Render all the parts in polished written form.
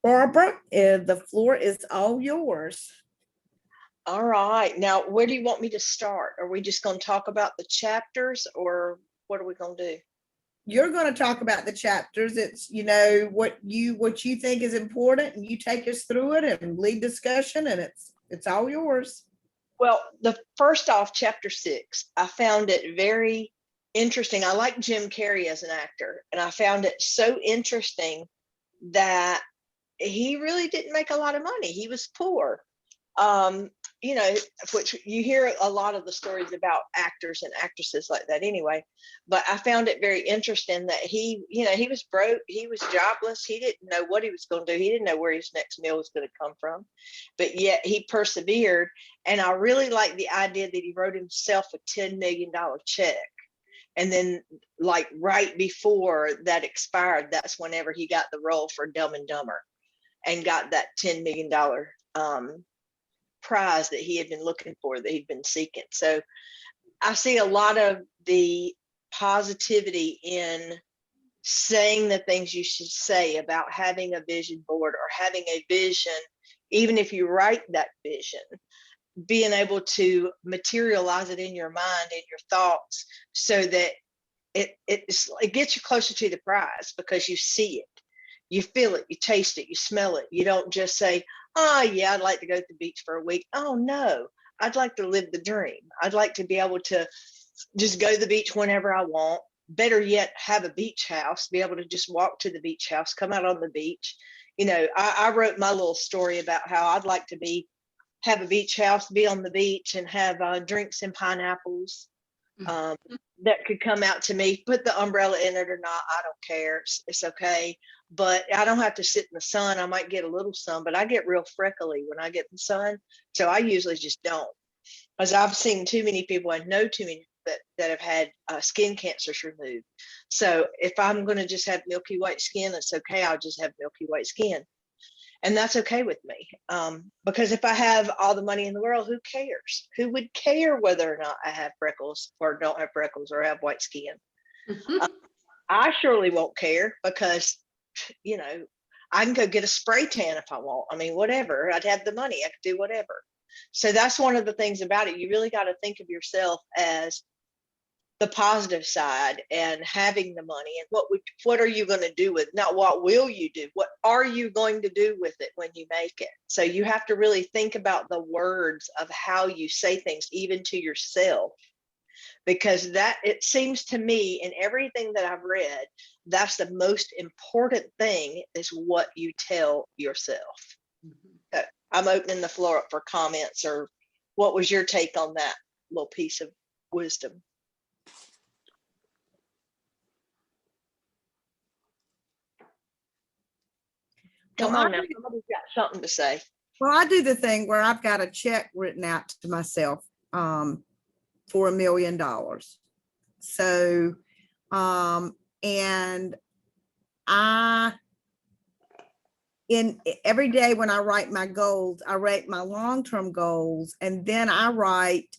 Barbara, the floor is all yours. All right. Now, where do you want me to start? Are we just going to talk about the chapters, or what are we going to do? You're going to talk about the chapters. It's, what you think is important, and you take us through it and lead discussion, and it's all yours. Well, the first off, chapter 6, I found it very interesting. I like Jim Carrey as an actor, and I found it so interesting that he really didn't make a lot of money. He was poor. Um, which you hear a lot of the stories about actors and actresses like that anyway. But I found it very interesting that he was broke, he was jobless, he didn't know what he was going to do, he didn't know where his next meal was going to come from, but yet he persevered. And I really like the idea that he wrote himself a $10 million check. And then, like, right before that expired, that's whenever he got the role for Dumb and Dumber and got that $10 million prize that he had been looking for, that he'd been seeking. So I see a lot of the positivity in saying the things you should say about having a vision board or having a vision, even if you write that vision, being able to materialize it in your mind, in your thoughts, so that it gets you closer to the prize, because you see it, you feel it, you taste it, you smell it. You don't just say, oh yeah, I'd like to go to the beach for a week. Oh no, I'd like to live the dream. I'd like to be able to just go to the beach whenever I want. Better yet, have a beach house, be able to just walk to the beach house, come out on the beach. I wrote my little story about how I'd like to have a beach house, be on the beach, and have drinks and pineapples that could come out to me. Put the umbrella in it or not, I don't care. It's okay. But I don't have to sit in the sun. I might get a little sun, but I get real freckly when I get the sun. So I usually just don't, because I've seen too many people and know too many that have had skin cancers removed. So if I'm going to just have milky white skin, it's okay. I'll just have milky white skin. And that's okay with me. Because if I have all the money in the world, who cares? Who would care whether or not I have freckles or don't have freckles or have white skin? I surely won't care, because, I can go get a spray tan if I want. I mean, whatever. I'd have the money. I could do whatever. So that's one of the things about it. You really got to think of yourself as the positive side, and having the money, and what are you going to do with, not what will you do, what are you going to do with it when you make it? So you have to really think about the words of how you say things, even to yourself, because that, it seems to me, in everything that I've read, that's the most important thing, is what you tell yourself. So I'm opening the floor up for comments, or what was your take on that little piece of wisdom? Come on now, somebody's got something to say. Well, I do the thing where I've got a check written out to myself for $1 million. So, and in every day when I write my goals, I write my long-term goals, and then I write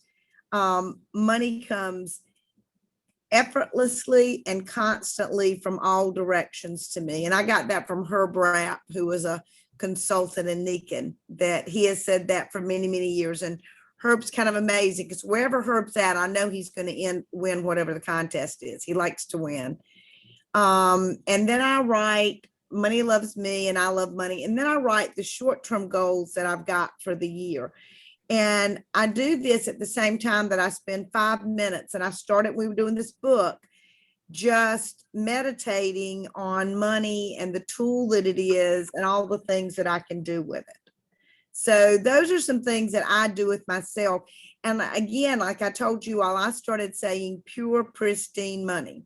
money comes effortlessly and constantly from all directions to me. And I got that from Herb Rapp, who was a consultant in Nikon, that he has said that for many, many years. And Herb's kind of amazing, because wherever Herb's at, I know he's going to win whatever the contest is. He likes to win. And then I write money loves me, and I love money. And then I write the short-term goals that I've got for the year. And I do this at the same time that I spend 5 minutes, and I started, we were doing this book, just meditating on money and the tool that it is and all the things that I can do with it. So those are some things that I do with myself. And again, like I told you all, I started saying pure, pristine money.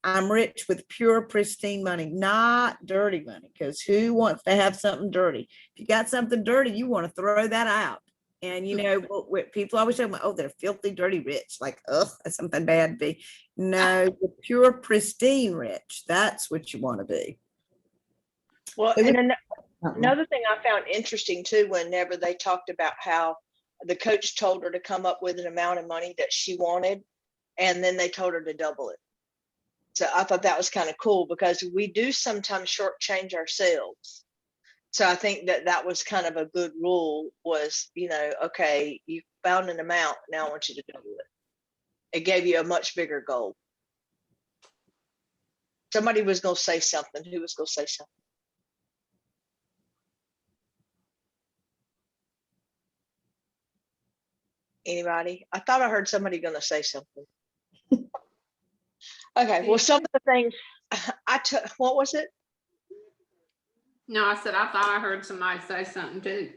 I'm rich with pure, pristine money, not dirty money, because who wants to have something dirty? If you got something dirty, you want to throw that out. And, people always say, oh, they're filthy, dirty rich. Like, oh, that's something bad to be. No, the pure, pristine rich. That's what you want to be. Well, and another thing I found interesting too, whenever they talked about how the coach told her to come up with an amount of money that she wanted, and then they told her to double it. So I thought that was kind of cool, because we do sometimes shortchange ourselves. So I think that that was kind of a good rule was, okay, you found an amount. Now I want you to double it. It gave you a much bigger goal. Somebody was going to say something. Who was going to say something? Anybody? I thought I heard somebody going to say something. Okay. Well, some of the things I took, what was it? No, I said, I thought I heard somebody say something too.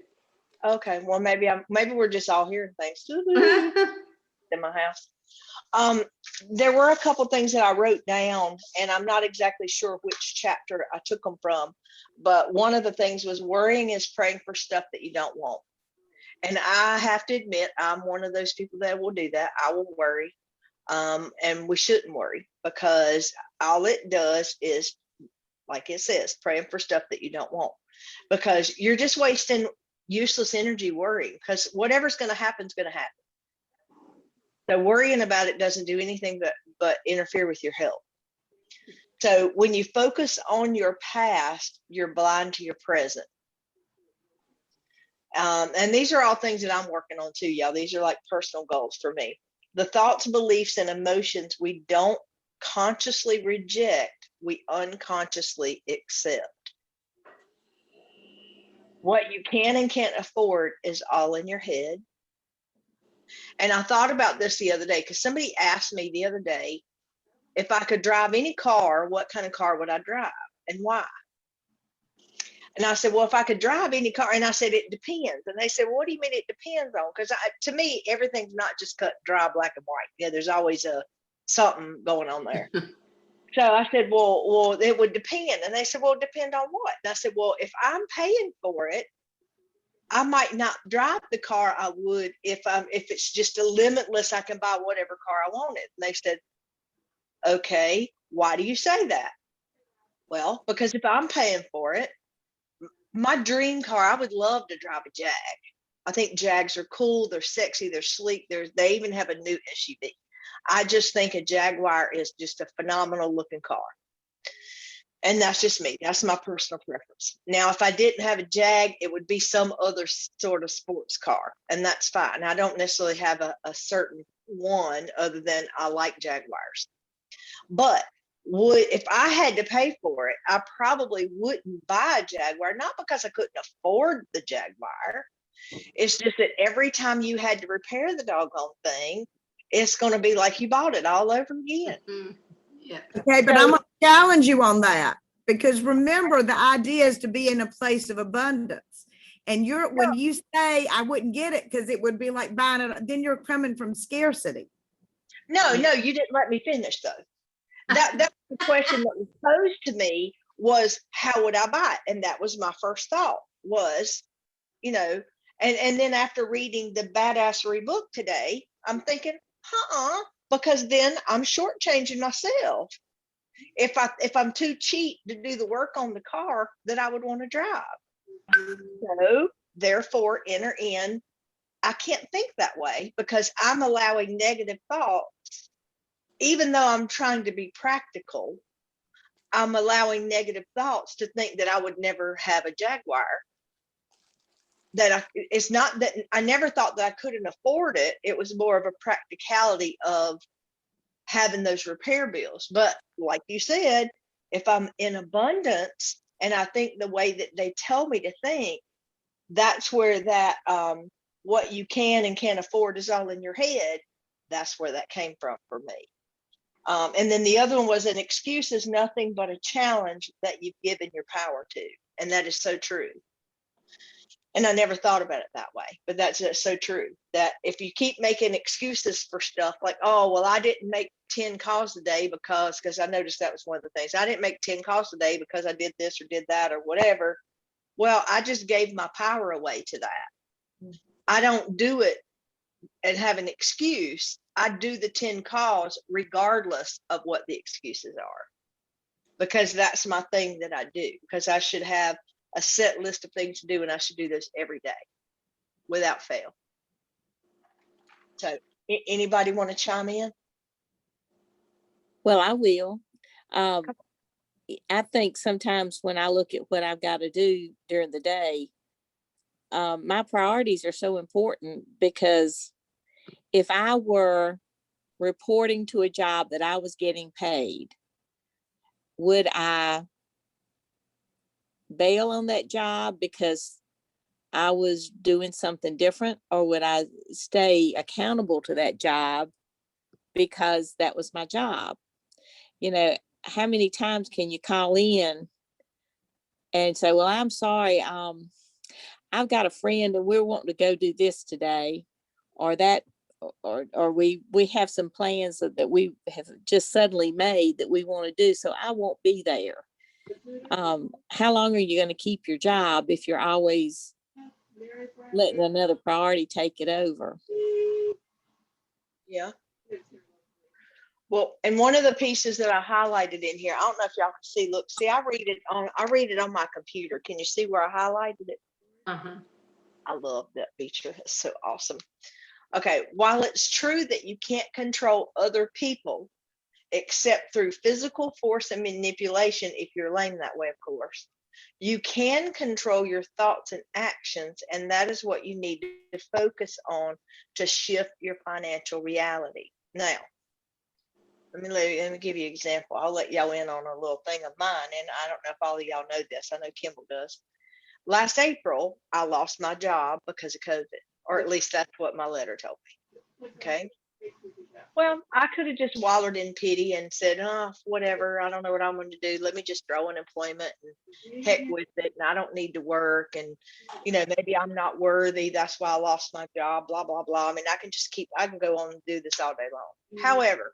Okay. Well, maybe we're just all hearing things in my house. There were a couple things that I wrote down, and I'm not exactly sure which chapter I took them from, but one of the things was worrying is praying for stuff that you don't want. And I have to admit, I'm one of those people that will do that. I will worry. And we shouldn't worry, because all it does is, like it says, praying for stuff that you don't want, because you're just wasting useless energy worrying, because whatever's going to happen is going to happen. So worrying about it doesn't do anything but interfere with your health. So when you focus on your past, you're blind to your present. And these are all things that I'm working on too, y'all. These are like personal goals for me. The thoughts, beliefs, and emotions we don't consciously reject, we unconsciously accept. What you can and can't afford is all in your head. And I thought about this the other day, because somebody asked me the other day, if I could drive any car, what kind of car would I drive and why? And I said, well, if I could drive any car, and I said, it depends. And they said, well, what do you mean it depends on? Because to me, everything's not just cut dry, black and white. Yeah, there's always something going on there. So I said, well, it would depend. And they said, well, depend on what? And I said, well, if I'm paying for it, I might not drive the car I would if it's just a limitless, I can buy whatever car I wanted. And they said, okay, why do you say that? Well, because if I'm paying for it, my dream car, I would love to drive a Jag. I think Jags are cool. They're sexy. They're sleek. They even have a new SUV. I just think a Jaguar is just a phenomenal looking car. And that's just me. That's my personal preference. Now, if I didn't have a Jag, it would be some other sort of sports car, and that's fine. I don't necessarily have a certain one other than I like Jaguars. But if I had to pay for it, I probably wouldn't buy a Jaguar, not because I couldn't afford the Jaguar. It's just that every time you had to repair the doggone thing, it's going to be like you bought it all over again. Mm-hmm. Yeah. Okay, but I'm going to challenge you on that, because remember, the idea is to be in a place of abundance. And when you say I wouldn't get it because it would be like buying it, then you're coming from scarcity. No, you didn't let me finish though. That was the question that was posed to me, was how would I buy it? And that was my first thought was, and then after reading the Badassery book today, I'm thinking, because then I'm shortchanging myself. If I'm too cheap to do the work on the car that I would want to drive. So therefore enter in, I can't think that way, because I'm allowing negative thoughts. Even though I'm trying to be practical, I'm allowing negative thoughts to think that I would never have a Jaguar. It's not that I never thought that I couldn't afford it. It was more of a practicality of having those repair bills. But like you said, if I'm in abundance and I think the way that they tell me to think, that's where that what you can and can't afford is all in your head. That's where that came from for me. And then the other one was, an excuse is nothing but a challenge that you've given your power to. And that is so true. And I never thought about it that way, but that's so true, that if you keep making excuses for stuff like, oh, well, I didn't make 10 calls today because I noticed that was one of the things. I didn't make 10 calls today because I did this or did that or whatever. Well, I just gave my power away to that. I don't do it and have an excuse. I do the 10 calls regardless of what the excuses are, because that's my thing that I do, because I should have a set list of things to do, and I should do those every day without fail. So anybody want to chime in? Well, I will. I think sometimes when I look at what I've got to do during the day, my priorities are so important, because if I were reporting to a job that I was getting paid, would I bail on that job because I was doing something different, or would I stay accountable to that job because that was my job? You know, how many times can you call in and say, well, I'm sorry, I've got a friend and we're wanting to go do this today, or that, or we have some plans that we have just suddenly made that we want to do, so I won't be there. How long are you going to keep your job if you're always letting another priority take it over? Yeah. Well, and one of the pieces that I highlighted in here, I don't know if y'all can see, look, see, I read it on my computer. Can you see where I highlighted it? Uh-huh. I love that feature. It's so awesome. Okay. While it's true that you can't control other people except through physical force and manipulation, if you're lame that way, of course, you can control your thoughts and actions. And that is what you need to focus on to shift your financial reality. Now, let me give you an example. I'll let y'all in on a little thing of mine. And I don't know if all of y'all know this. I know Kimball does. Last April, I lost my job because of COVID, or at least that's what my letter told me. Okay. Well, I could have just wallowed in pity and said, oh, whatever. I don't know what I'm going to do. Let me just throw unemployment and heck with it. And I don't need to work. And, maybe I'm not worthy. That's why I lost my job, blah, blah, blah. I mean, I can go on and do this all day long. However,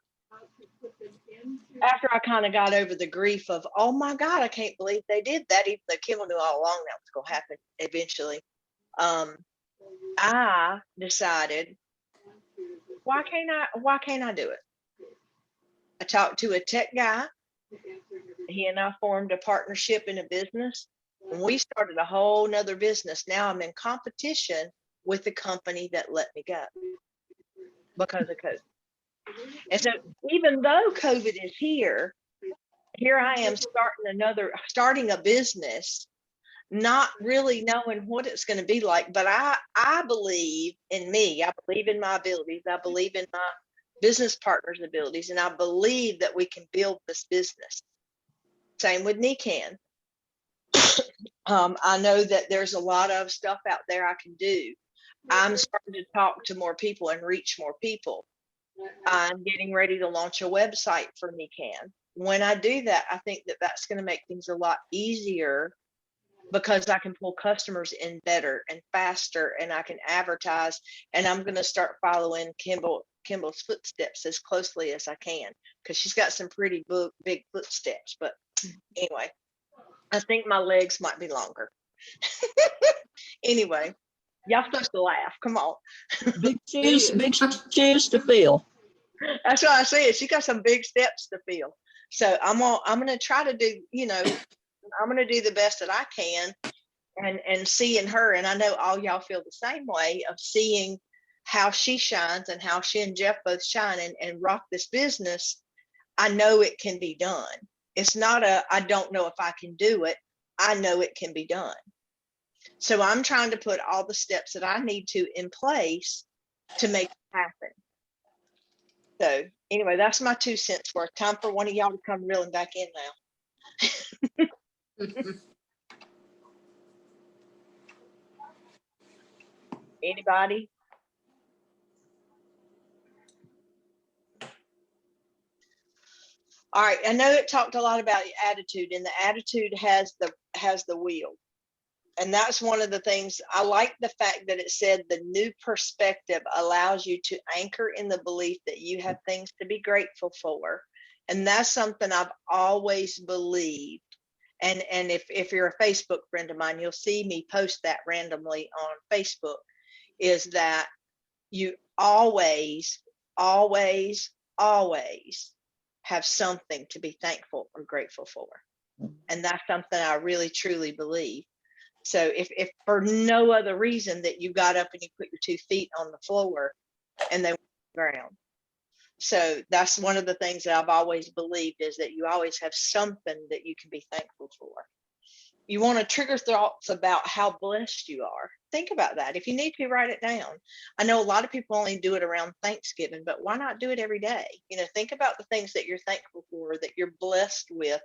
after I kind of got over the grief of, oh my God, I can't believe they did that, even though Kimball knew all along that was going to happen eventually, I decided, why can't I do it? I talked to a tech guy. He and I formed a partnership in a business, and we started a whole nother business. Now I'm in competition with the company that let me go because of COVID. And so even though COVID is here I am starting a business, not really knowing what it's going to be like. But I believe in me. I believe in my abilities. I believe in my business partner's abilities. And I believe that we can build this business. Same with Nikan. I know that there's a lot of stuff out there I can do. I'm starting to talk to more people and reach more people. I'm getting ready to launch a website for Nikan. When I do that, I think that that's going to make things a lot easier, because I can pull customers in better and faster, and I can advertise, and I'm going to start following Kimball's footsteps as closely as I can, because she's got some pretty big footsteps. But anyway, I think my legs might be longer. Anyway, y'all supposed to laugh. Come on. Big shoes to fill. That's what I said. She got some big steps to fill. So I'm gonna try to do, I'm gonna do the best that I can, and seeing her, and I know all y'all feel the same way, of seeing how she shines and how she and Jeff both shine and rock this business. I know it can be done. It's not I don't know if I can do it. I know it can be done. So I'm trying to put all the steps that I need to in place to make it happen. So anyway, that's my 2 cents worth. Time for one of y'all to come reeling back in now. Anybody? All right. I know it talked a lot about attitude, and the attitude has the wheel. And that's one of the things I like, the fact that it said the new perspective allows you to anchor in the belief that you have things to be grateful for. And that's something I've always believed. And if you're a Facebook friend of mine, you'll see me post that randomly on Facebook, is that you always, always, always have something to be thankful or grateful for. And that's something I really, truly believe. So if for no other reason that you got up and you put your 2 feet on the floor and they were on the ground. So that's one of the things that I've always believed, is that you always have something that you can be thankful for. You want to trigger thoughts about how blessed you are. Think about that. If you need to, write it down. I know a lot of people only do it around Thanksgiving, but why not do it every day? Think about the things that you're thankful for, that you're blessed with.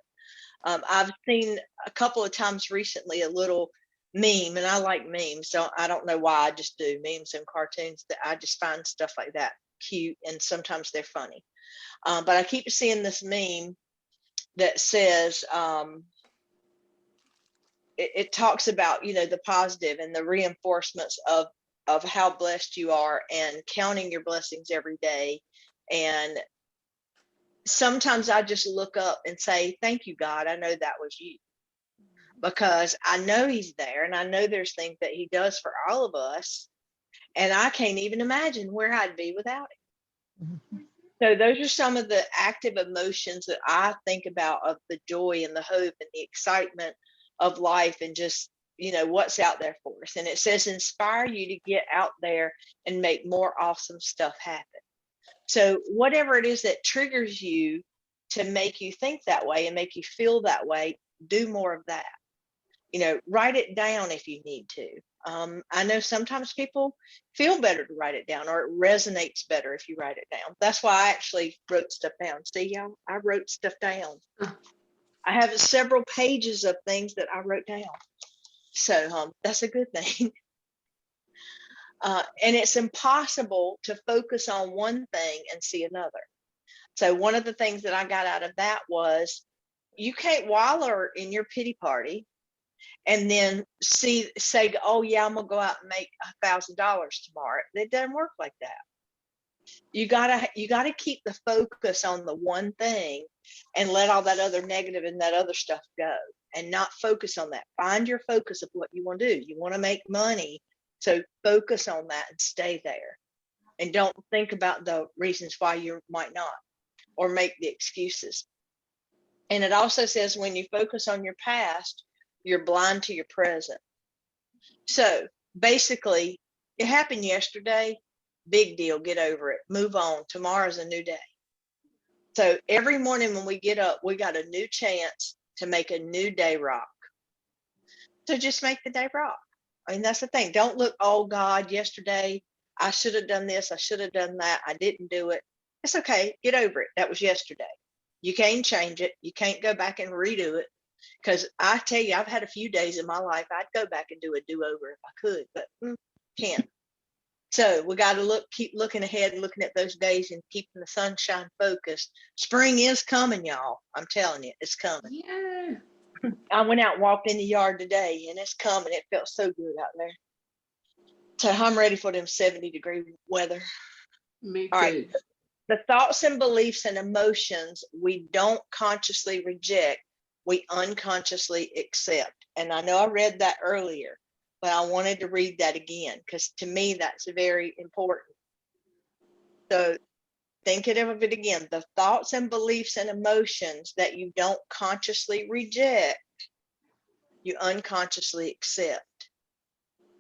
I've seen a couple of times recently a little meme, and I like memes, so I don't know why, I just do memes and cartoons. That I just find stuff like that cute, and sometimes they're funny. But I keep seeing this meme that says, it talks about, the positive and the reinforcements of how blessed you are, and counting your blessings every day. And sometimes I just look up and say, thank you, God. I know that was you, because I know he's there, and I know there's things that he does for all of us. And I can't even imagine where I'd be without it. So those are some of the active emotions that I think about, of the joy and the hope and the excitement of life, and just, what's out there for us. And it says, inspire you to get out there and make more awesome stuff happen. So whatever it is that triggers you to make you think that way and make you feel that way, do more of that. Write it down if you need to. I know sometimes people feel better to write it down, or it resonates better if you write it down. That's why I actually wrote stuff down. See, y'all, I wrote stuff down. I have several pages of things that I wrote down. So that's a good thing. And it's impossible to focus on one thing and see another. So one of the things that I got out of that was, you can't wallow in your pity party and then say, oh yeah, I'm gonna go out and make $1,000 tomorrow. It doesn't work like that. You gotta keep the focus on the one thing, and let all that other negative and that other stuff go, and not focus on that. Find your focus of what you want to do. You want to make money, so focus on that and stay there, and don't think about the reasons why you might not, or make the excuses. And it also says, when you focus on your past, you're blind to your present. So basically, it happened yesterday. Big deal. Get over it. Move on. Tomorrow's a new day. So every morning when we get up, we got a new chance to make a new day rock. So just make the day rock. I mean, that's the thing. Don't look, oh God, yesterday I should have done this, I should have done that, I didn't do it. It's okay. Get over it. That was yesterday. You can't change it. You can't go back and redo it. Because I tell you, I've had a few days in my life I'd go back and do a do-over if I could, but can't. So we got to keep looking ahead and looking at those days and keeping the sunshine focused. Spring is coming, y'all. I'm telling you, it's coming. Yeah. I went out and walked in the yard today, and it's coming. It felt so good out there. So I'm ready for them 70-degree weather. Me All too. right. The thoughts and beliefs and emotions we don't consciously reject, we unconsciously accept. And I know I read that earlier, but I wanted to read that again, because to me, that's very important. So think of it again. The thoughts and beliefs and emotions that you don't consciously reject, you unconsciously accept.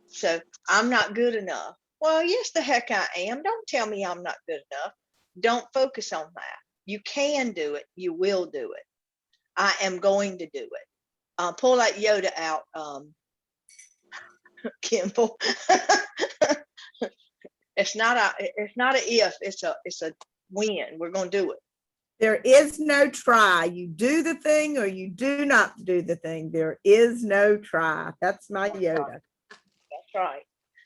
So I'm not good enough. Well, yes, the heck I am. Don't tell me I'm not good enough. Don't focus on that. You can do it. You will do it. I am going to do it. Pull that Yoda out, Kimball. It's not a if, it's a when. We're going to do it. There is no try. You do the thing or you do not do the thing. There is no try. That's my Yoda. That's right.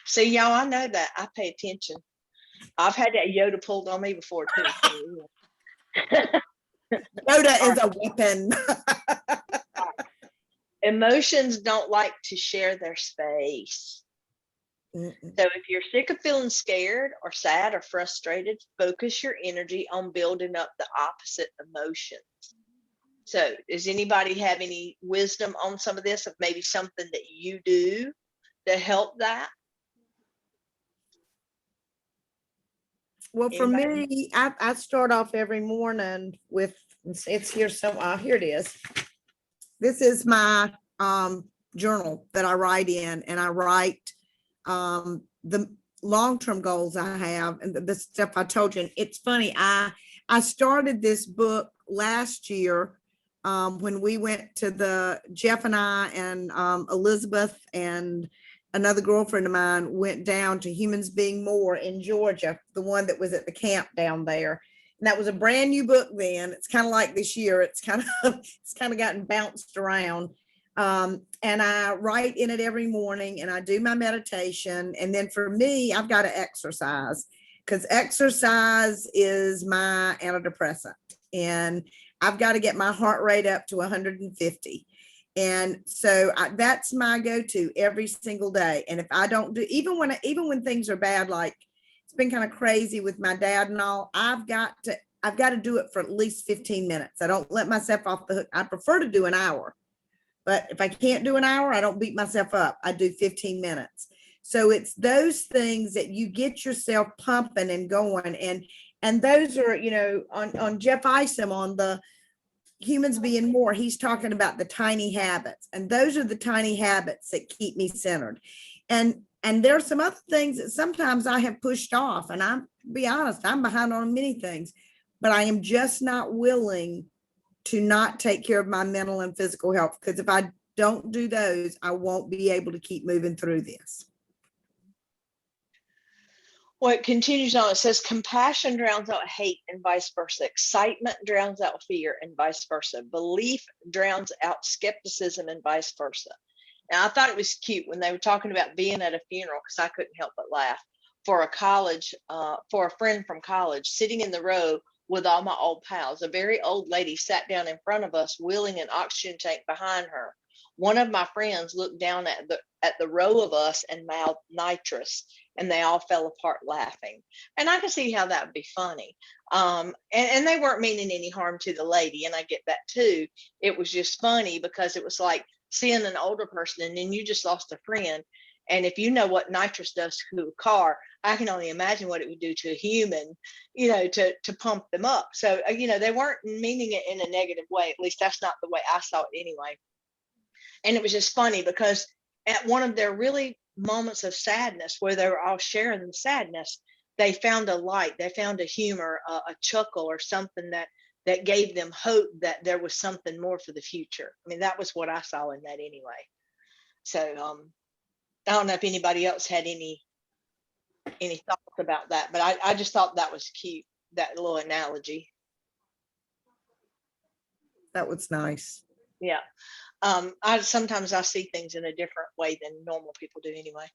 See, y'all, I know that. I pay attention. I've had that Yoda pulled on me before too. Yoda is a weapon. Emotions don't like to share their space. So if you're sick of feeling scared or sad or frustrated, focus your energy on building up the opposite emotions. So does anybody have any wisdom on some of this, of maybe something that you do to help that? Well, for me, I start off every morning with, it's here. So here it is. This is my journal that I write in, and I write long-term goals I have, and the stuff I told you. And it's funny, I started this book last year when we went to Jeff and I and Elizabeth and another girlfriend of mine went down to Humans Being More in Georgia, the one that was at the camp down there. And that was a brand new book then. It's kind of like this year. It's kind of gotten bounced around. And I write in it every morning and I do my meditation. And then for me, I've got to exercise because exercise is my antidepressant. And I've got to get my heart rate up to 150. And so that's my go-to every single day. And if I don't do, even when things are bad, like it's been kind of crazy with my dad and all, I've got to do it for at least 15 minutes. I don't let myself off the hook. I prefer to do an hour, but if I can't do an hour, I don't beat myself up. I do 15 minutes. So it's those things that you get yourself pumping and going. And those are, on Jeff Isom on the Humans Being More, he's talking about the tiny habits, and those are the tiny habits that keep me centered. And there are some other things that sometimes I have pushed off, and I'm, to be honest, I'm behind on many things, but I am just not willing to not take care of my mental and physical health, because if I don't do those, I won't be able to keep moving through this. Well, it continues on. It says compassion drowns out hate and vice versa. Excitement drowns out fear and vice versa. Belief drowns out skepticism and vice versa. And I thought it was cute when they were talking about being at a funeral, because I couldn't help but laugh, for a friend from college, sitting in the row with all my old pals. A very old lady sat down in front of us, wheeling an oxygen tank behind her. One of my friends looked down at the row of us and mouthed nitrous, and they all fell apart laughing. And I can see how that would be funny. And they weren't meaning any harm to the lady, and I get that too. It was just funny because it was like seeing an older person and then you just lost a friend. And if you know what nitrous does to a car, I can only imagine what it would do to a human, to pump them up. So, they weren't meaning it in a negative way. At least that's not the way I saw it anyway. And it was just funny because at one of their really moments of sadness where they were all sharing the sadness, they found a light, they found a humor, a chuckle or something that gave them hope that there was something more for the future. I mean, that was what I saw in that anyway. So I don't know if anybody else had any thoughts about that, but I just thought that was cute, that little analogy. That was nice. Yeah. Sometimes I see things in a different way than normal people do anyway.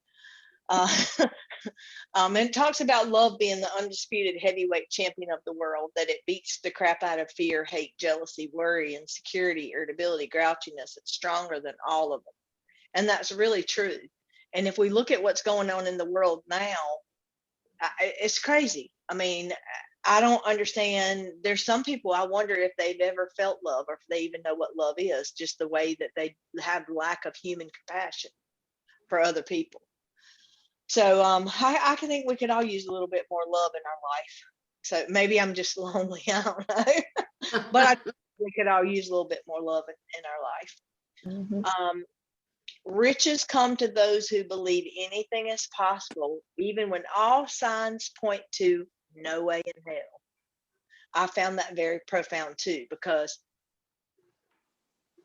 And it talks about love being the undisputed heavyweight champion of the world, that it beats the crap out of fear, hate, jealousy, worry, insecurity, irritability, grouchiness. It's stronger than all of them. And that's really true. And if we look at what's going on in the world now, it's crazy. I mean, I don't understand. There's some people, I wonder if they've ever felt love or if they even know what love is, just the way that they have lack of human compassion for other people. So I can think we could all use a little bit more love in our life. So maybe I'm just lonely, I don't know. But I think we could all use a little bit more love in our life. Mhm. Riches come to those who believe anything is possible, even when all signs point to no way in hell. I found that very profound too, because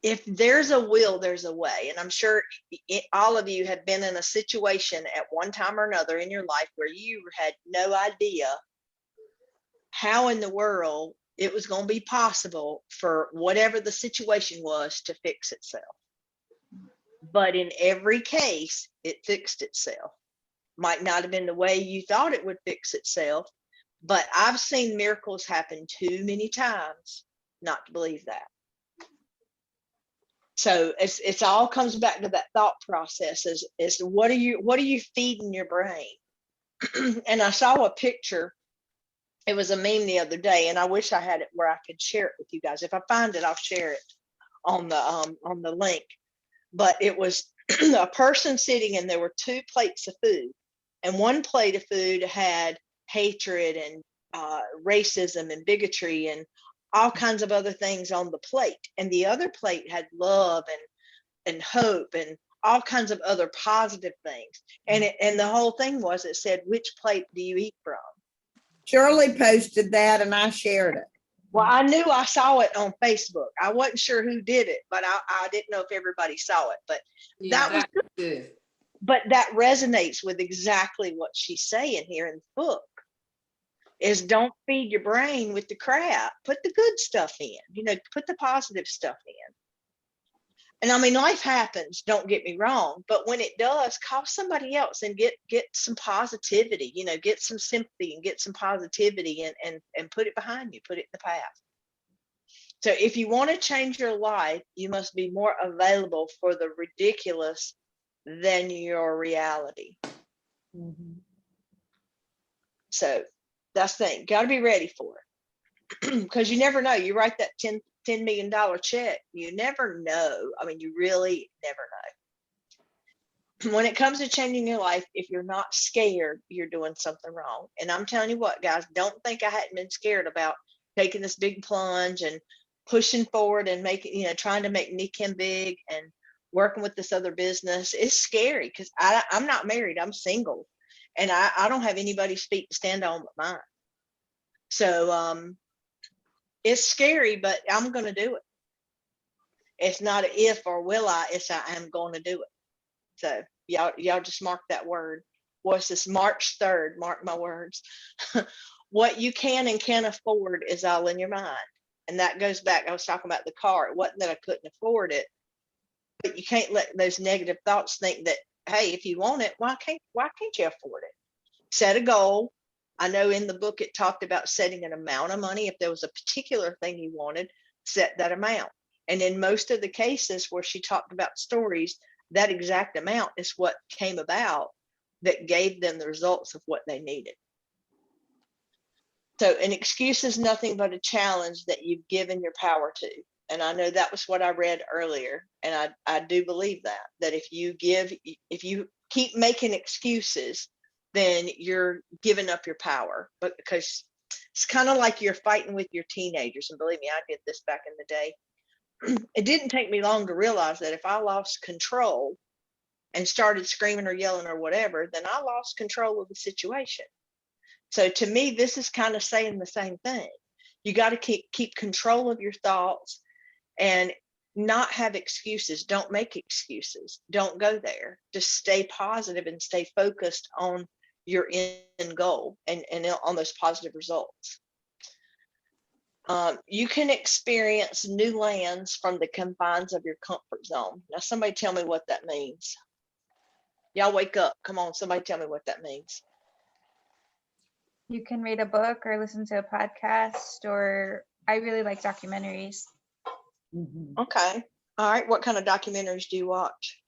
if there's a will, there's a way. And I'm sure all of you have been in a situation at one time or another in your life where you had no idea how in the world it was going to be possible for whatever the situation was to fix itself. But in every case, it fixed itself. Might not have been the way you thought it would fix itself, but I've seen miracles happen too many times not to believe that. So it's all comes back to that thought process is what are you feeding your brain? And I saw a picture. It was a meme the other day, and I wish I had it where I could share it with you guys. If I find it, I'll share it on the link. But it was a person sitting, and there were two plates of food, and one plate of food had hatred and racism and bigotry and all kinds of other things on the plate, and the other plate had love and hope and all kinds of other positive things. And the whole thing was, it said, which plate do you eat from? Shirley posted that and I shared it. Well, I knew I saw it on Facebook. I wasn't sure who did it, but I didn't know if everybody saw it. But Yeah, that was that's good. but that resonates with exactly what she's saying here in the book, is don't feed your brain with the crap. Put the good stuff in, put the positive stuff in. And I mean, life happens, don't get me wrong, but when it does, call somebody else and get some positivity, get some sympathy and get some positivity and put it behind you, put it in the past. So if you want to change your life, you must be more available for the ridiculous than your reality. So that's the thing. Got to be ready for it. Because you never know. You write that $10 million check. You never know. I mean, you really never know. When it comes to changing your life, if you're not scared, you're doing something wrong. And I'm telling you what, guys, don't think I hadn't been scared about taking this big plunge and pushing forward and making, trying to make Nikim big and working with this other business. It's scary because I'm not married. I'm single. And I don't have anybody's feet to stand on but mine. So it's scary, but I'm going to do it. It's not an if or will I, it's I am going to do it. So y'all just mark that word. What's this? March 3rd, mark my words. What you can and can't afford is all in your mind. And that goes back, I was talking about the car. It wasn't that I couldn't afford it, but you can't let those negative thoughts think that, hey, if you want it, why can't you afford it? Set a goal. I know in the book it talked about setting an amount of money. If there was a particular thing you wanted, set that amount. And in most of the cases where she talked about stories, that exact amount is what came about that gave them the results of what they needed. So an excuse is nothing but a challenge that you've given your power to. And I know that was what I read earlier. And I do believe that if you keep making excuses, then you're giving up your power. But because it's kind of like you're fighting with your teenagers. And believe me, I did this back in the day. It didn't take me long to realize that if I lost control and started screaming or yelling or whatever, then I lost control of the situation. So to me, this is kind of saying the same thing. You got to keep control of your thoughts and not have excuses. Don't make excuses. Don't go there. Just stay positive and stay focused on your end goal and on those positive results. You can experience new lands from the confines of your comfort zone. Now, somebody tell me what that means. Y'all wake up. Come on, somebody tell me what that means. You can read a book or listen to a podcast, or I really like documentaries. Okay. All right. What kind of documentaries do you watch?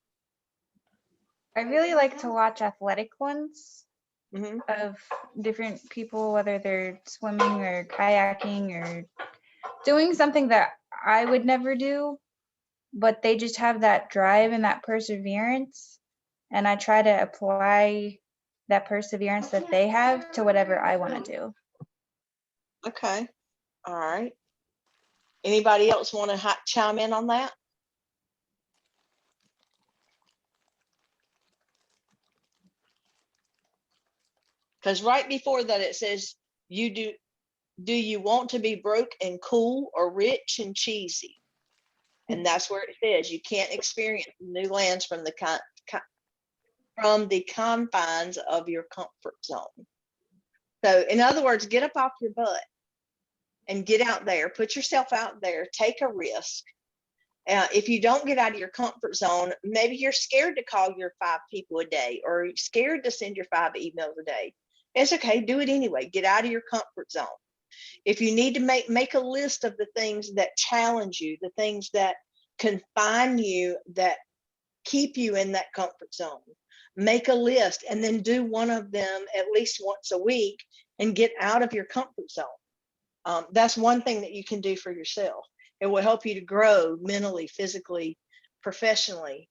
I really like to watch athletic ones Mm-hmm. of different people, whether they're swimming or kayaking or doing something that I would never do, but they just have that drive and that perseverance. And I try to apply that perseverance that they have to whatever I want to do. Okay. All right. Anybody else want to chime in on that? Because right before that, it says, do you want to be broke and cool or rich and cheesy? And that's where it says you can't experience new lands from the confines of your comfort zone. So in other words, get up off your butt and get out there, put yourself out there, take a risk. If you don't get out of your comfort zone, maybe you're scared to call your 5 people a day or scared to send your 5 emails a day. It's okay, do it anyway. Get out of your comfort zone. If you need to make a list of the things that challenge you, the things that confine you, that keep you in that comfort zone, make a list and then do one of them at least once a week and get out of your comfort zone. That's one thing that you can do for yourself. It will help you to grow mentally, physically, professionally,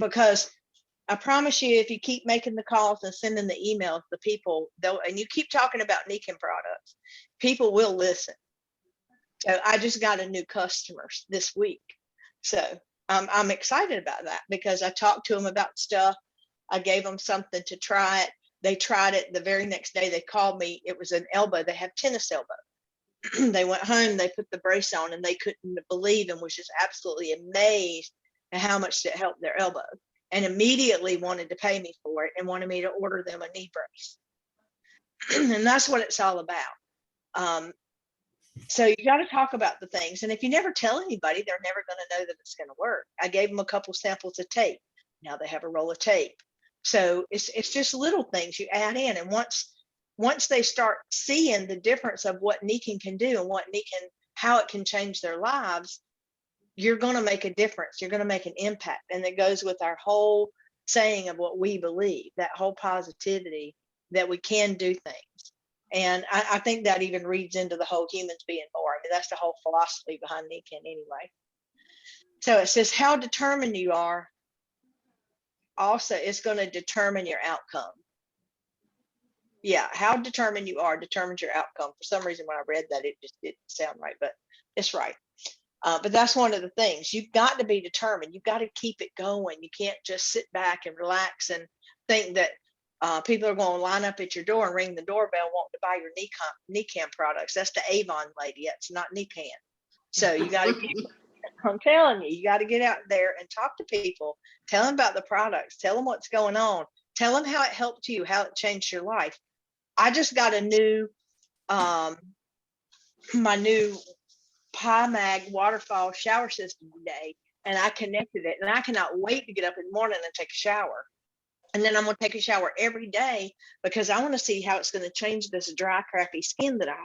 because I promise you, if you keep making the calls and sending the emails, the people, and you keep talking about Nikim products, people will listen. So I just got a new customer this week. So I'm excited about that because I talked to them about stuff. I gave them something to try it. They tried it. The very next day they called me. It was an elbow. They have tennis elbow. They went home, they put the brace on, and they couldn't believe and was just absolutely amazed at how much it helped their elbow, and immediately wanted to pay me for it and wanted me to order them a knee brace. And that's what it's all about. So you got to talk about the things. And if you never tell anybody, they're never going to know that it's going to work. I gave them a couple samples of tape. Now they have a roll of tape. So it's just little things you add in. And once they start seeing the difference of what Nikken can do and how it can change their lives, you're going to make a difference. You're going to make an impact. And it goes with our whole saying of what we believe, that whole positivity that we can do things. And I think that even reads into the whole humans being more. I mean, that's the whole philosophy behind Nikken anyway. So it says how determined you are also is going to determine your outcome. Yeah, how determined you are determines your outcome. For some reason, when I read that, it just didn't sound right, but it's right. But that's one of the things. You've got to be determined. You've got to keep it going. You can't just sit back and relax and think that people are going to line up at your door and ring the doorbell wanting to buy your Nikken products. That's the Avon lady. It's not Nikken. So you got to I'm telling you, you got to get out there and talk to people. Tell them about the products. Tell them what's going on. Tell them how it helped you, how it changed your life. I just got a new, my new Mag waterfall shower system today, and I connected it, and I cannot wait to get up in the morning and take a shower. And then I'm going to take a shower every day because I want to see how it's going to change this dry, crappy skin that I have.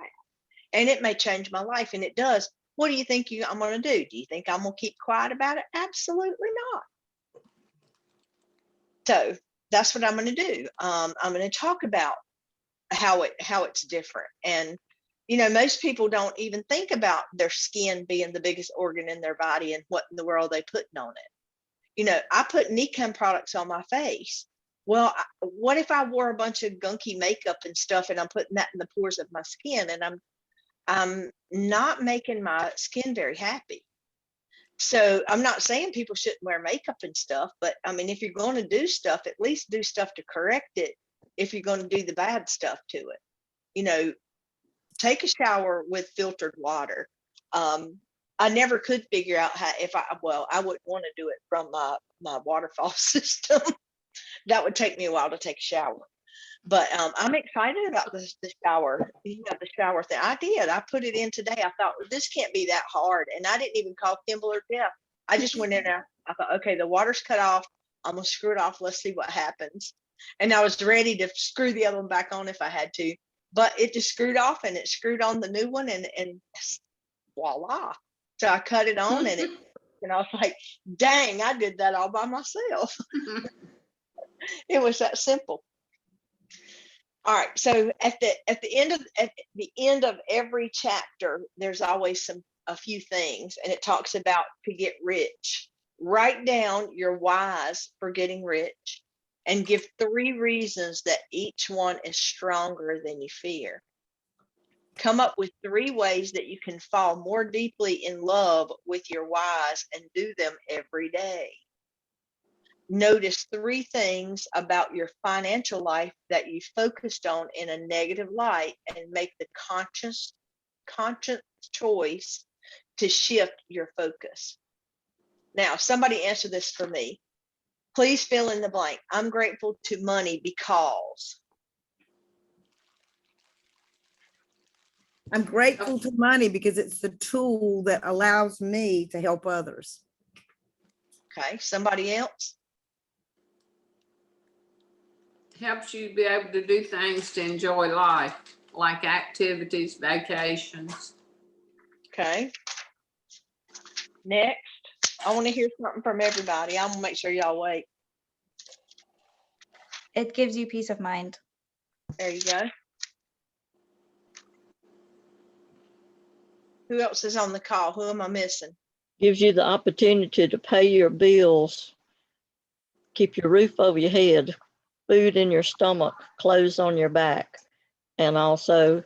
And it may change my life, and it does. What do you think I'm going to do? Do you think I'm going to keep quiet about it? Absolutely not. So that's what I'm going to do. I'm going to talk about how it's different. And most people don't even think about their skin being the biggest organ in their body and what in the world they putting on it. I put Nikken products on my face. Well, what if I wore a bunch of gunky makeup and stuff and I'm putting that in the pores of my skin, and I'm not making my skin very happy. So I'm not saying people shouldn't wear makeup and stuff, but I mean, if you're going to do stuff, at least do stuff to correct it. If you're going to do the bad stuff to it, take a shower with filtered water. I never could figure out how, I wouldn't want to do it from my waterfall system. That would take me a while to take a shower. But I'm excited about the shower, the shower thing. I did. I put it in today. I thought, this can't be that hard. And I didn't even call Kimball or Jeff. I just went in there. I thought, okay, the water's cut off. I'm going to screw it off. Let's see what happens. And I was ready to screw the other one back on if I had to. But it just screwed off, and it screwed on the new one, and voila. So I cut it on, and I was like, dang, I did that all by myself. It was that simple. All right. So at the end of every chapter, there's always a few things, and it talks about to get rich. Write down your whys for getting rich, and give 3 reasons that each one is stronger than you fear. Come up with 3 ways that you can fall more deeply in love with your whys and do them every day. Notice 3 things about your financial life that you focused on in a negative light, and make the conscious choice to shift your focus. Now, somebody answer this for me. Please fill in the blank. I'm grateful to money because. I'm grateful to money because it's the tool that allows me to help others. Okay, somebody else? Helps you be able to do things to enjoy life, like activities, vacations. Okay. Next, I want to hear something from everybody. I'm gonna make sure y'all wait. It gives you peace of mind. There you go. Who else is on the call? Who am I missing? Gives you the opportunity to pay your bills, keep your roof over your head, food in your stomach, clothes on your back, and also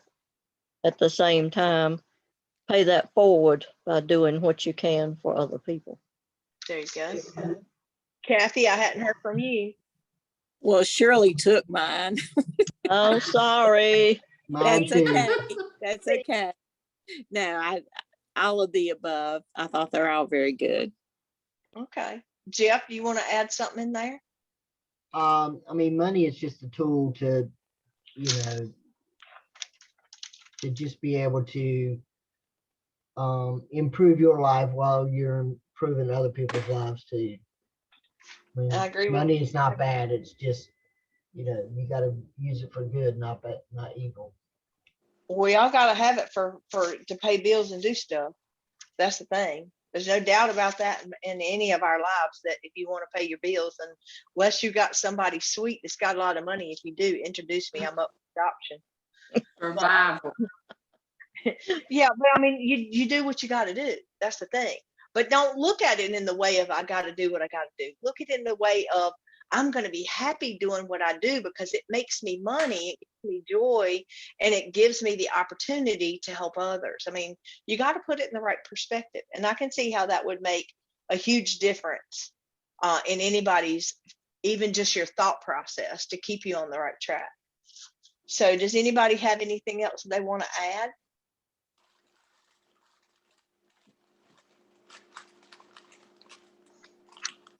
at the same time pay that forward by doing what you can for other people. There you go. Kathy, I hadn't heard from you. Well, Shirley took mine. Oh, sorry. Mine That's too. okay. That's okay. No, all of the above. I thought they're all very good. Okay. Jeff, do you want to add something in there? I mean, money is just a tool to, you know, to just be able to improve your life while you're improving other people's lives too. I mean, I agree with money is not bad. It's just, you know, you got to use it for good, not bad, not evil. We all got to have it for to pay bills and do stuff. That's the thing. There's no doubt about that in any of our lives, that if you want to pay your bills, and unless you got somebody sweet that's got a lot of money, if you do, introduce me. I'm up for adoption. Survival. Yeah, but I mean, you do what you got to do. That's the thing. But don't look at it in the way of I got to do what I got to do. Look at it in the way of I'm going to be happy doing what I do because it makes me money, it gives me joy, and it gives me the opportunity to help others. I mean, you got to put it in the right perspective, and I can see how that would make a huge difference in anybody's, even just your thought process, to keep you on the right track. So, does anybody have anything else they want to add?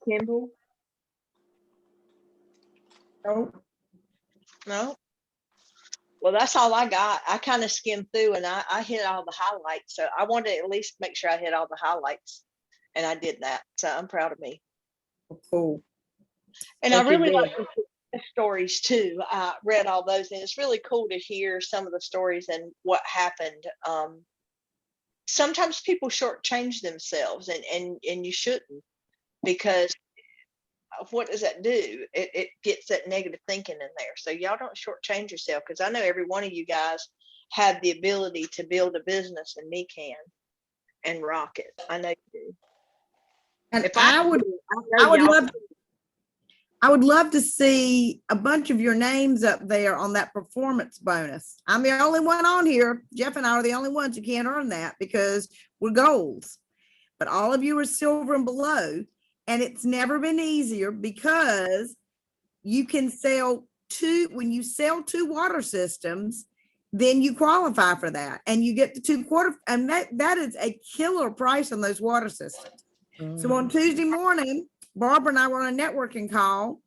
Kimball? Nope. No? Well, that's all I got. I kind of skimmed through and I hit all the highlights. So I wanted to at least make sure I hit all the highlights. And I did that. So I'm proud of me. Cool. And I Thank you, really Bill. like the stories too. I read all those, and it's really cool to hear some of the stories and what happened. Sometimes people shortchange themselves, and you shouldn't, because what does that do? It gets that negative thinking in there. So y'all don't shortchange yourself, because I know every one of you guys have the ability to build a business, and me can, and rock it. I know you do. And If I would, I would y'all love, I would love to see a bunch of your names up there on that performance bonus. I'm the only one on here. Jeff and I are the only ones who can't earn that because we're golds. But all of you are silver and below. And it's never been easier because you can sell two, when you sell 2 water systems, then you qualify for that. And you get the 2 quarter, and that is a killer price on those water systems. So on Tuesday morning, Barbara and I were on a networking call,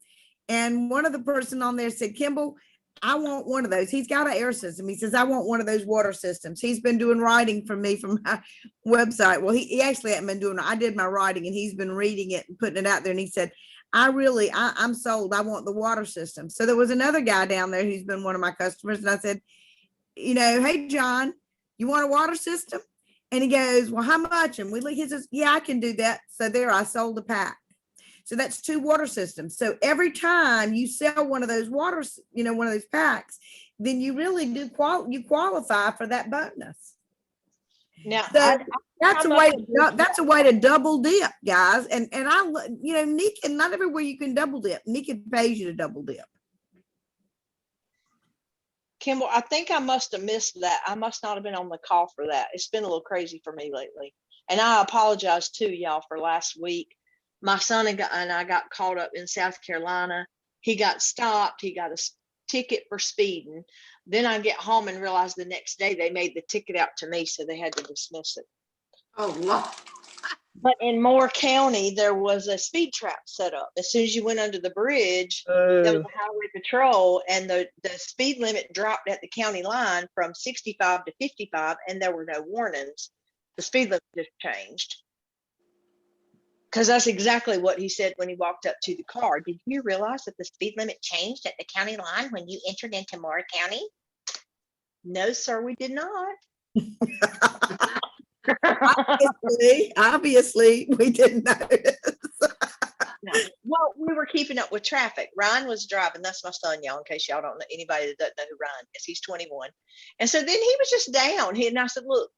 and one of the person on there said, Kimball, I want one of those. He's got an air system. He says, I want one of those water systems. He's been doing writing for me from my website. Well, he actually hadn't been doing it. I did my writing, and he's been reading it and putting it out there. And he said, I'm sold. I want the water system. So there was another guy down there who's been one of my customers. And I said, hey, John, you want a water system? And he goes, well, how much? And he says, yeah, I can do that. So there, I sold a pack. So that's 2 water systems. So every time you sell one of those waters, one of those packs, then you really do qualify for that bonus. now, So that's a way to double dip, guys. And Nikin, not everywhere you can double dip. Nikin pays you to double dip. Kimball, I think I must have missed that. I must not have been on the call for that. It's been a little crazy for me lately. And I apologize too, y'all, for last week. My son and I got caught up in South Carolina. He got stopped. He got a ticket for speeding. Then I get home and realize the next day they made the ticket out to me, so they had to dismiss it. Oh, Lord. But in Moore County, there was a speed trap set up. As soon as you went under the bridge, there was a highway patrol, and the speed limit dropped at the county line from 65 to 55, and there were no warnings. The speed limit just changed. Because that's exactly what he said when he walked up to the car. Did you realize that the speed limit changed at the county line when you entered into Moore County? No, sir, we did not. Obviously, we didn't notice. No. Well, we were keeping up with traffic. Ryan was driving. That's my son, y'all, in case y'all don't know, anybody that doesn't know who Ryan is. He's 21. And so then he was just down. And I said, look,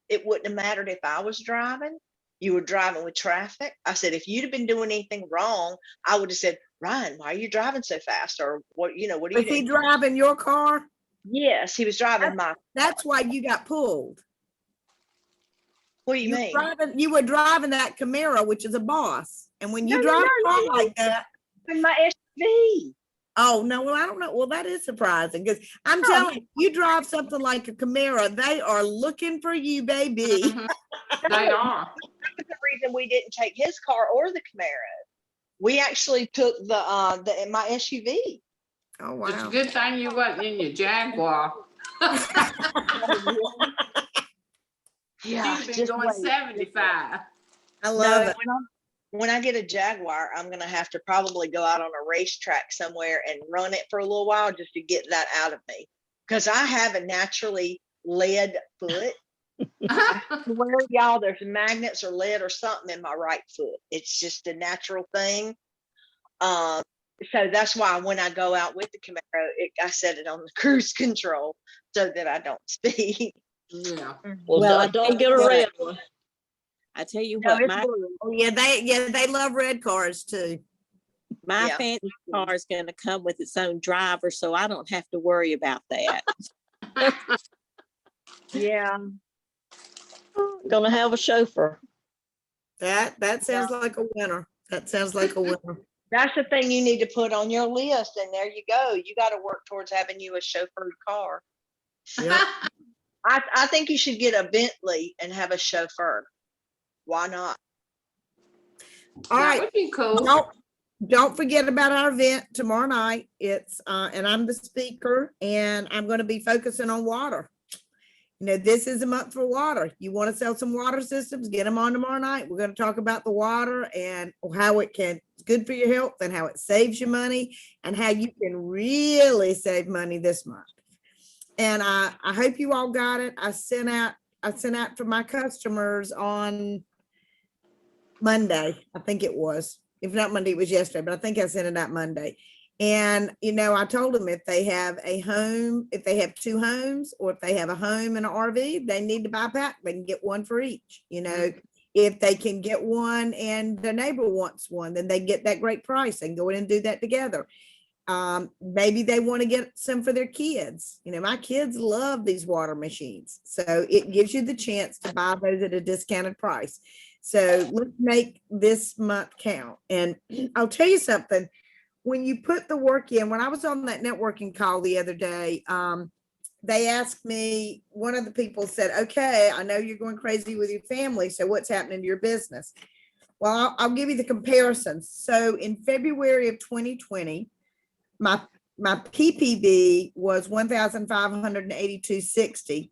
it wouldn't have mattered if I was driving. You were driving with traffic. I said, if you'd have been doing anything wrong, I would have said, Ryan, why are you driving so fast? Or what are you Was doing? he driving your car? Yes, he was driving my. That's why you got pulled. What do you mean? You were driving that Camaro, which is a Boss. And when you No, no, drive no, a car no, no. like that, In my SUV. oh, no, well, I don't know. Well, that is surprising because I'm telling you, you drive something like a Camaro, they are looking for you, baby. Mhm. They are. That's the reason we didn't take his car or the Camaro. We actually took my SUV. Oh, It's a wow. good thing you wasn't in your Jaguar. Yeah, You'd be just going wait. 75. I No, love it. when I get a Jaguar, I'm gonna have to probably go out on a racetrack somewhere and run it for a little while just to get that out of me. Because I have a naturally lead foot. I swear, y'all, there's magnets or lead or something in my right foot. It's just a natural thing. So that's why when I go out with the Camaro, I set it on the cruise control so that I don't speed. Yeah. Well, Well, I don't tell get you a what, red one. I tell you No, what, it's my blue. Oh, yeah, they love red cars too. my Yeah. fancy car is going to come with its own driver, so I don't have to worry about that. Yeah. Gonna have a chauffeur. That sounds like a winner. That sounds like a winner. That's the thing you need to put on your list, and there you go. You got to work towards having you a chauffeured car. Yep. I think you should get a Bentley and have a chauffeur. Why not? All That right. would be cool. Don't forget about our event tomorrow night. It's and I'm the speaker, and I'm going to be focusing on water. You know, this is a month for water. You want to sell some water systems, get them on tomorrow night. We're going to talk about the water and how it's good for your health and how it saves you money and how you can really save money this month. And I hope you all got it. I sent out for my customers on Monday. I think it was. If not Monday, it was yesterday, but I think I sent it out Monday. And, you know, I told them if they have a home, if they have two homes, or if they have a home and an RV, they need to buy a pack. They can get one for each. You know, if they can get one and the neighbor wants one, then they get that great price. They can go in and do that together. Maybe they want to get some for their kids. You know, my kids love these water machines. So it gives you the chance to buy those at a discounted price. So let's make this month count. And I'll tell you something. When you put the work in, when I was on that networking call the other day, they asked me, one of the people said, okay, I know you're going crazy with your family. So what's happening to your business? Well, I'll give you the comparisons. So in February of 2020, my PPV was 1,582.60.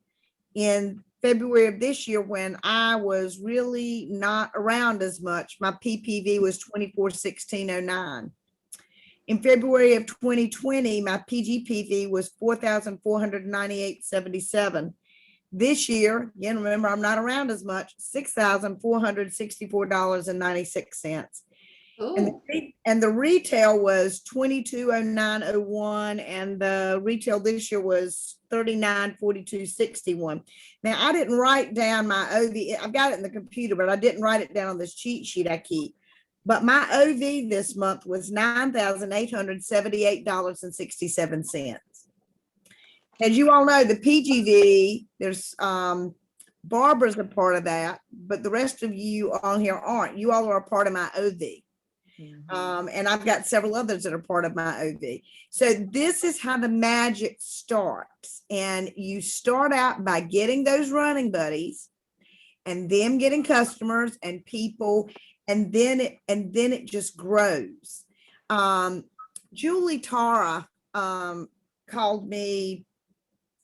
In February of this year, when I was really not around as much, my PPV was 24,1609. In February of 2020, my PGPV was 4,498.77. This year, again, remember, I'm not around as much, $6,464.96. Ooh. And the retail was 2209.01, and the retail this year was 3942.61. Now, I didn't write down my OV. I've got it in the computer, but I didn't write it down on this cheat sheet I keep. But my OV this month was $9,878.67. As you all know, the PGV, there's Barbara's a part of that, but the rest of you on here aren't. You all are a part of my OV. And I've got several others that are part of my OV. So this is how the magic starts. And you start out by getting those running buddies and them getting customers and people, and then it just grows. Julie Tara called me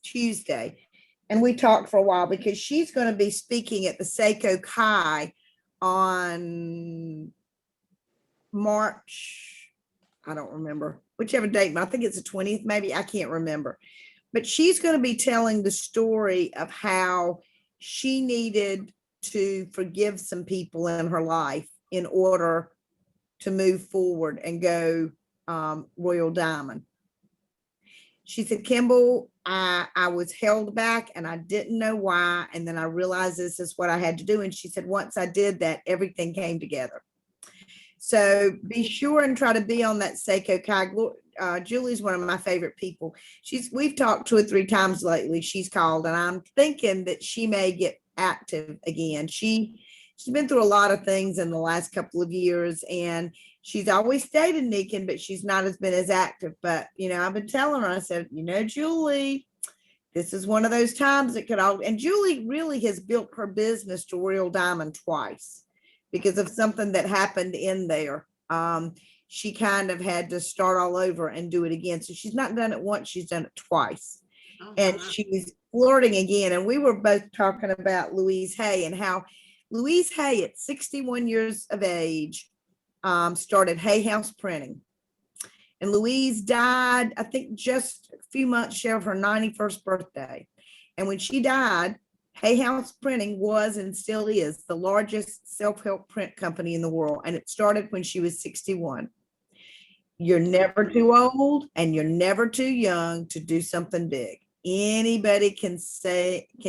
Tuesday, and we talked for a while because she's going to be speaking at the Seiko Kai on March, I don't remember whichever date, but I think it's the 20th, maybe, I can't remember. But she's going to be telling the story of how she needed to forgive some people in her life in order to move forward and go Royal Diamond. She said, Kimball, I was held back and I didn't know why. And then I realized this is what I had to do. And she said, once I did that, everything came together. So be sure and try to be on that Seiko Kai. Julie's one of my favorite people. We've talked 2 or 3 times lately. She's called, and I'm thinking that she may get active again. She's been through a lot of things in the last couple of years, and she's always stayed in Deacon, but she's not been as active. But, I've been telling her, I said, Julie, this is one of those times that could all, and Julie really has built her business to real diamond twice because of something that happened in there. She kind of had to start all over and do it again. So she's not done it once, she's done it twice. And she's flirting again. And we were both talking about Louise Hay and how Louise Hay at 61 years of age started Hay House Printing. And Louise died, I think, just a few months short of her 91st birthday. And when she died, Hay House Printing was and still is the largest self-help print company in the world. And it started when she was 61. You're never too old and you're never too young to do something big. Anybody can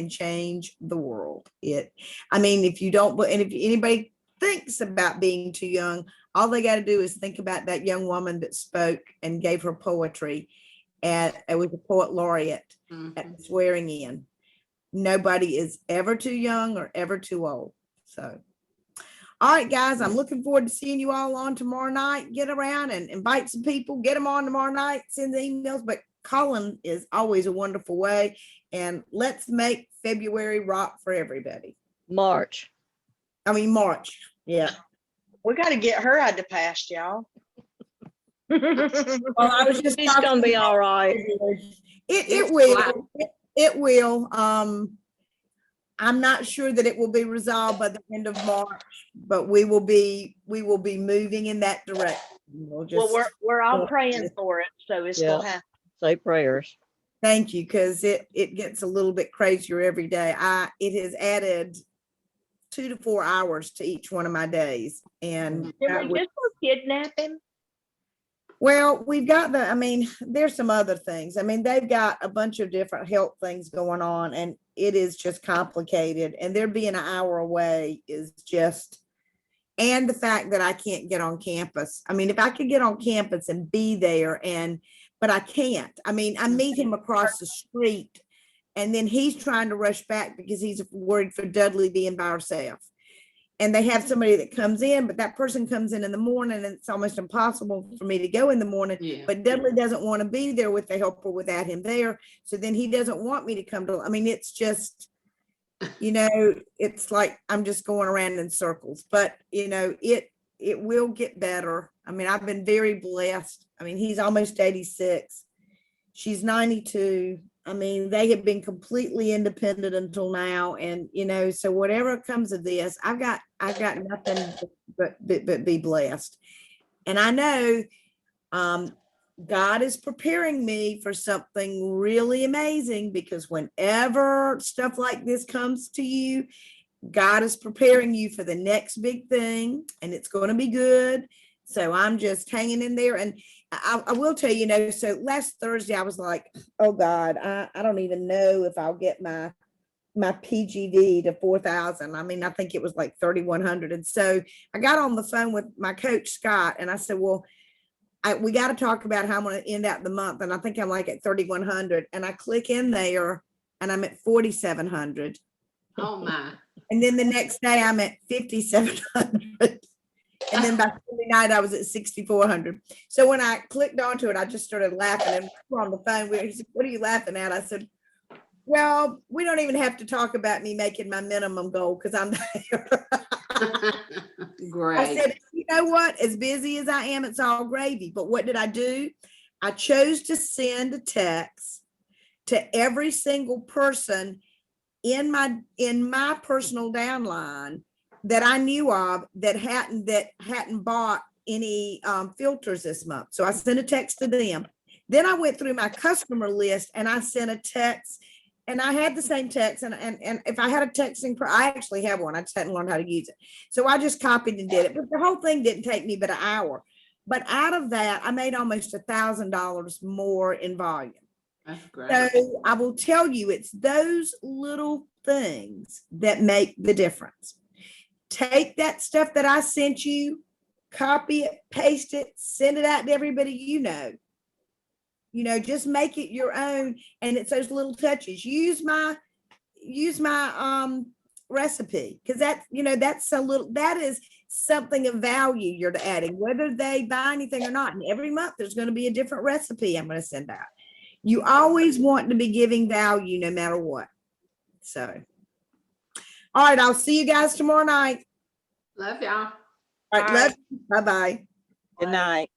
change the world. If you don't, and if anybody thinks about being too young, all they got to do is think about that young woman that spoke and gave her poetry. And it was a poet laureate at swearing in. Nobody is ever too young or ever too old. So, all right, guys, I'm looking forward to seeing you all on tomorrow night. Get around and invite some people, get them on tomorrow night, send the emails, but calling is always a wonderful way. And let's make February rock for everybody. March. Yeah. We got to get her out the past, y'all. Well, I was just It's gonna be all right. It will. It will. I'm not sure that it will be resolved by the end of March, but we will be moving in that direction. We're all praying for it, so it's Yeah. gonna happen. Say prayers. Thank you, because it gets a little bit crazier every day. It has added 2 to 4 hours to each one of my days, and Did we just go kidnapping? well, we've got there's some other things. They've got a bunch of different health things going on, and it is just complicated. And they're being an hour away is just, and the fact that I can't get on campus. If I could get on campus and be there, but I can't. I meet him across the street, and then he's trying to rush back because he's worried for Dudley being by herself. And they have somebody that comes in, but that person comes in the morning, and it's almost impossible for me to go in the morning. Yeah. But Dudley doesn't want to be there with the helper without him there. So then he doesn't want me to come to, it's just, it's like I'm just going around in circles. But, it will get better. I've been very blessed. He's almost 86. She's 92. They have been completely independent until now. And, so whatever comes of this, I've got nothing but be blessed. And I know God is preparing me for something really amazing, because whenever stuff like this comes to you, God is preparing you for the next big thing, and it's going to be good. So I'm just hanging in there. And I will tell you, so last Thursday I was like, oh God, I don't even know if I'll get my PGD to 4,000. I think it was like 3,100. And so I got on the phone with my coach, Scott, and I said, well, we got to talk about how I'm going to end out the month. And I think I'm like at 3,100. And I click in there and I'm at 4,700. Oh my. And then the next day I'm at 5,700. And then by Sunday night, I was at 6,400. So when I clicked onto it, I just started laughing. And we were on the phone. He said, what are you laughing at? I said, well, we don't even have to talk about me making my minimum goal because I'm there. Great. I said, you know what? As busy as I am, it's all gravy. But what did I do? I chose to send a text to every single person in my personal downline that I knew of that hadn't bought any filters this month. So I sent a text to them. Then I went through my customer list and I sent a text, and I had the same text. And if I had a texting, I actually have one. I just hadn't learned how to use it. So I just copied and did it. But the whole thing didn't take me but an hour. But out of that, I made almost $1,000 more in volume. That's great. So I will tell you, it's those little things that make the difference. Take that stuff that I sent you, copy it, paste it, send it out to everybody you know. You know, just make it your own. And it's those little touches. Use my recipe, because that, you know, that's a little, that is something of value you're adding, whether they buy anything or not. And every month there's going to be a different recipe I'm going to send out. You always want to be giving value no matter what. So, all right, I'll see you guys tomorrow night. Love y'all. All right, love. Bye-bye. Good night.